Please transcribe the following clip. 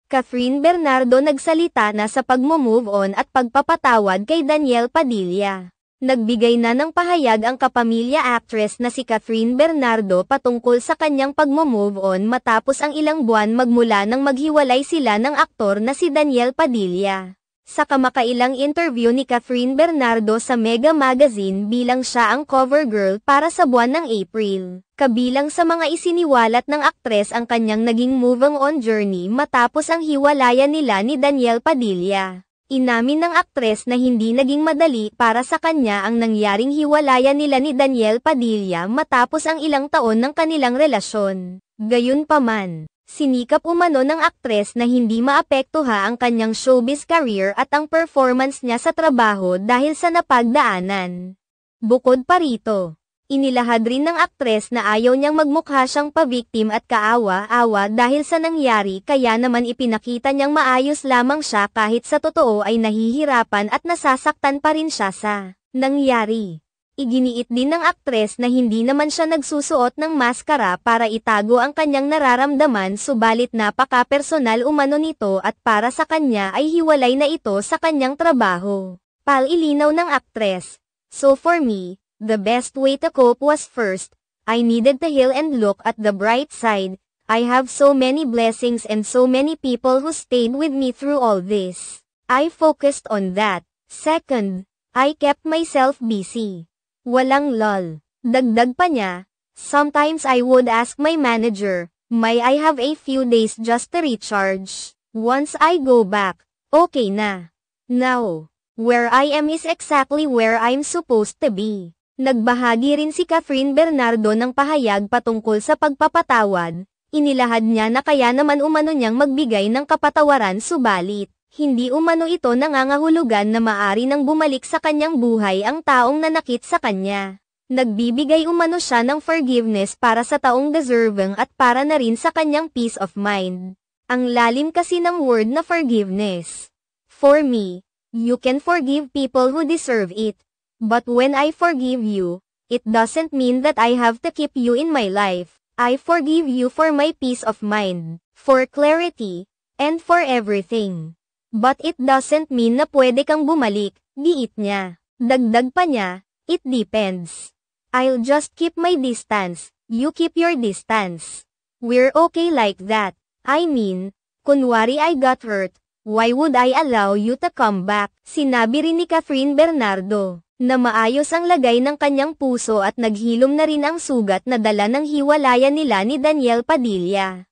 Catherine Bernardo nagsalita na sa pagmo-move on at pagpapatawad kay Daniel Padilla. Nagbigay na ng pahayag ang kapamilya actress na si Catherine Bernardo patungkol sa kanyang pagmo-move on matapos ang ilang buwan magmula nang maghiwalay sila ng aktor na si Daniel Padilla. Sa kamakailang interview ni Catherine Bernardo sa Mega Magazine bilang siya ang cover girl para sa buwan ng April. Kabilang sa mga isiniwalat ng aktres ang kanyang naging moving on journey matapos ang hiwalayan nila ni Daniel Padilla. Inamin ng aktres na hindi naging madali para sa kanya ang nangyaring hiwalayan nila ni Daniel Padilla matapos ang ilang taon ng kanilang relasyon. Gayunpaman, sinikap umano ng aktres na hindi maapektuha ang kanyang showbiz career at ang performance niya sa trabaho dahil sa napagdaanan. Bukod pa rito, inilahad rin ng aktres na ayaw niyang magmukha siyang pabiktim at kaawa-awa dahil sa nangyari kaya naman ipinakita niyang maayos lamang siya kahit sa totoo ay nahihirapan at nasasaktan pa rin siya sa nangyari. Iginiit din ng aktres na hindi naman siya nagsusuot ng maskara para itago ang kanyang nararamdaman subalit napaka-personal umano nito at para sa kanya ay hiwalay na ito sa kanyang trabaho. Palilinaw ng aktres, "So for me, the best way to cope was first, I needed to heal and look at the bright side. I have so many blessings and so many people who stayed with me through all this. I focused on that. Second, I kept myself busy." Walang lol. Dagdag pa niya, "Sometimes I would ask my manager, may I have a few days just to recharge? Once I go back, okay na. Now, where I am is exactly where I'm supposed to be." Nagbahagi rin si Catherine Bernardo ng pahayag patungkol sa pagpapatawad. Inilahad niya na kaya naman umano niyang magbigay ng kapatawaran subalit hindi umano ito nangangahulugan na maari nang bumalik sa kanyang buhay ang taong nanakit sa kanya. Nagbibigay umano siya ng forgiveness para sa taong deserving at para na rin sa kanyang peace of mind. Ang lalim kasi ng word na forgiveness. "For me, you can forgive people who deserve it. But when I forgive you, it doesn't mean that I have to keep you in my life. I forgive you for my peace of mind, for clarity, and for everything. But it doesn't mean na pwede kang bumalik," giit niya. Dagdag pa niya, "It depends. I'll just keep my distance, you keep your distance. We're okay like that. I mean, kunwari I got hurt, why would I allow you to come back?" Sinabi rin ni Catherine Bernardo na maayos ang lagay ng kanyang puso at naghilom na rin ang sugat na dala ng hiwalayan nila ni Daniel Padilla.